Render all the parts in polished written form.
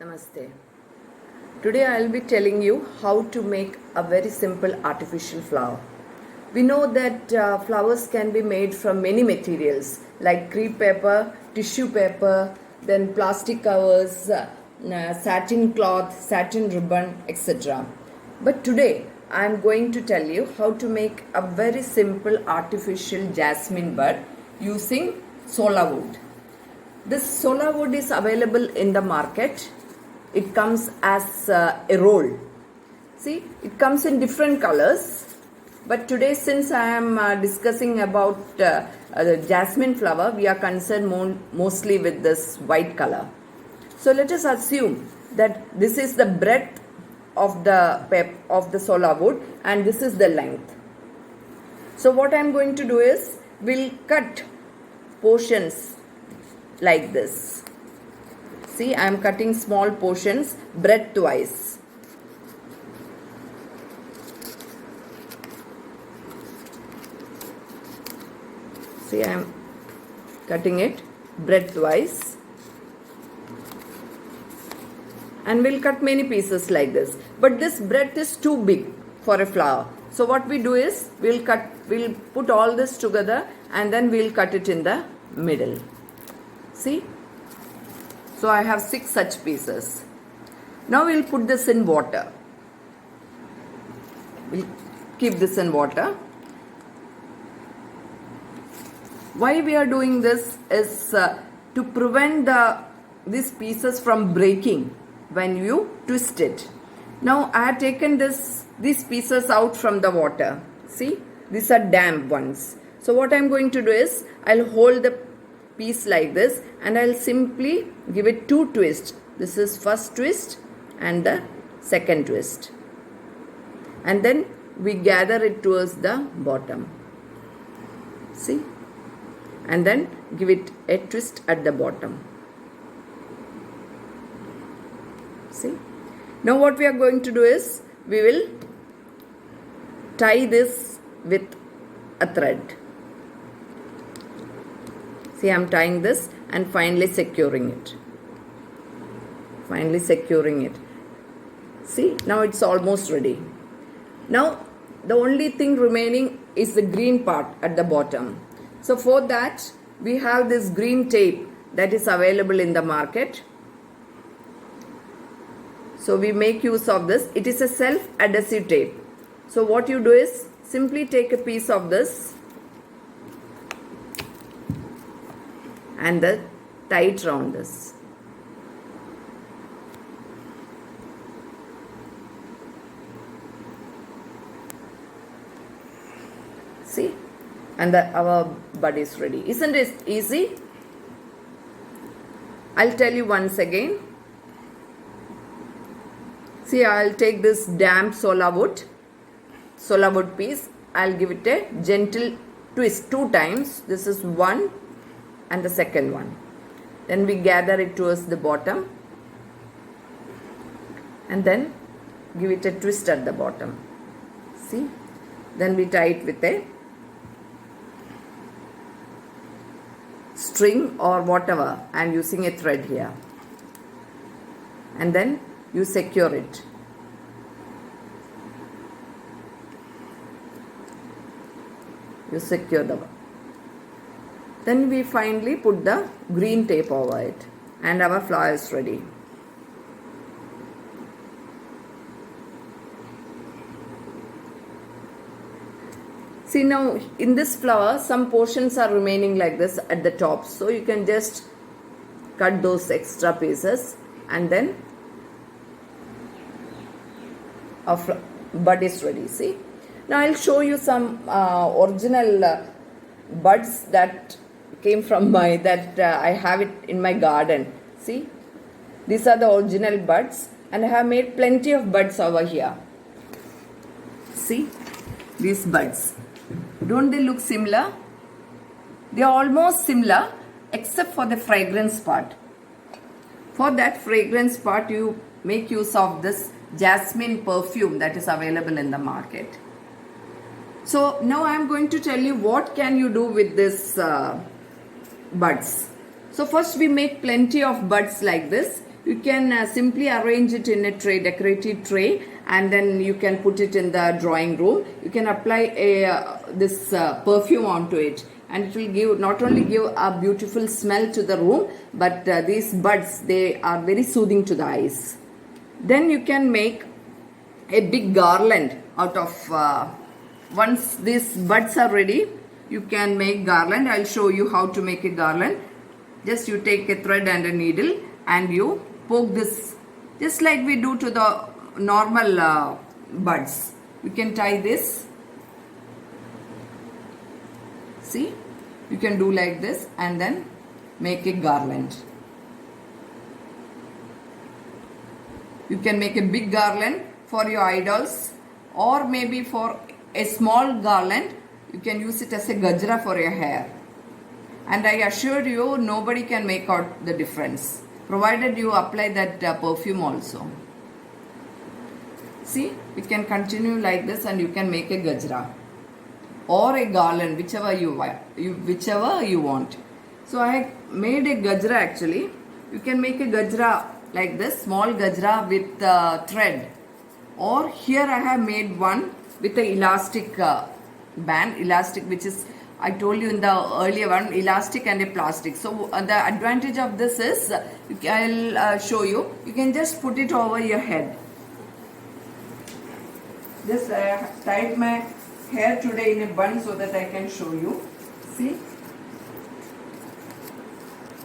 Namaste. Today I will be telling you how to make a very simple artificial flower. We know that flowers can be made from many materials like crepe paper, tissue paper, then plastic covers, satin cloth, satin ribbon, etc. But today I am going to tell you how to make a very simple artificial jasmine bud using sola wood. This sola wood is available in the market. It comes as a roll. See, it comes in different colors. But today, since I am discussing about the jasmine flower, we are concerned mostly with this white color. So let us assume that this is the breadth of the sola wood and this is the length. So what I am going to do is, we'll cut portions like this. See, I am cutting small portions breadthwise. See, I am cutting it breadthwise. And we'll cut many pieces like this. But this breadth is too big for a flower. So what we do is, we'll put all this together and then we'll cut it in the middle. See? So I have 6 such pieces. Now we'll put this in water. We'll keep this in water. Why we are doing this is to prevent these pieces from breaking when you twist it. Now I have taken these pieces out from the water. See, these are damp ones. So what I am going to do is, I'll hold the piece like this and I'll simply give it 2 twists. This is first twist and the second twist. And then we gather it towards the bottom. See? And then give it a twist at the bottom. See? Now what we are going to do is, we will tie this with a thread. See, I am tying this and finally securing it. Finally securing it. See, now it's almost ready. Now, the only thing remaining is the green part at the bottom. So for that, we have this green tape that is available in the market. So we make use of this. It is a self-adhesive tape. So what you do is, simply take a piece of this and tie it round this. See? And our bud is ready. Isn't it easy? I'll tell you once again. See, I'll take this damp sola wood piece. I'll give it a gentle twist 2 times. This is 1 and the second one. Then we gather it towards the bottom and then give it a twist at the bottom. See? Then we tie it with a string or whatever. I am using a thread here. And then you secure it. You secure the. Then we finally put the green tape over it and our flower is ready. See, now in this flower, some portions are remaining like this at the top. So you can just cut those extra pieces and then our bud is ready. See? Now I'll show you some original buds that came from I have it in my garden. See? These are the original buds and I have made plenty of buds over here. See? These buds. Don't they look similar? They are almost similar except for the fragrance part. For that fragrance part, you make use of this jasmine perfume that is available in the market. So now I am going to tell you what can you do with this buds. So first we make plenty of buds like this. You can simply arrange it in a tray, decorative tray, and then you can put it in the drawing room. You can apply this perfume onto it, and it will give, not only give a beautiful smell to the room, but these buds, they are very soothing to the eyes. Then you can make a big garland out of once these buds are ready, you can make garland. I'll show you how to make a garland. Just you take a thread and a needle and you poke this just like we do to the normal buds. You can tie this. See, you can do like this and then make a garland. You can make a big garland for your idols, or maybe for a small garland you can use it as a gajra for your hair. And I assure you, nobody can make out the difference, provided you apply that perfume also. See, we can continue like this and you can make a gajra or a garland, whichever you want. So I made a gajra actually. You can make a gajra like this, small gajra with thread. Or here I have made one with the elastic band, elastic, which is, I told you in the earlier one, elastic and a plastic. So the advantage of this is, I'll show you, you can just put it over your head. Just tied my hair today in a bun so that I can show you. See,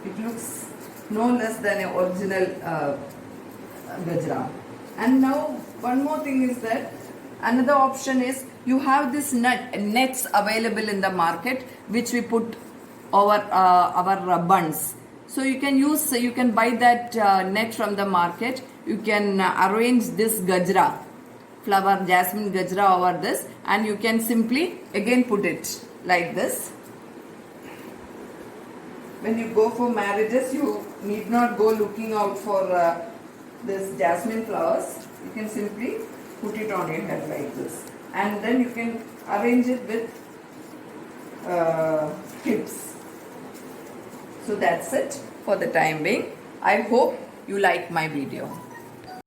it looks no less than an original gajra. And now one more thing is that another option is, you have this nets available in the market which we put over our buns. So you can use, you can buy that net from the market. You can arrange this gajra, flower jasmine gajra over this, and you can simply again put it like this. When you go for marriages, you need not go looking out for this jasmine flowers. You can simply put it on your head like this, and then you can arrange it with clips. So that's it for the time being. I hope you like my video.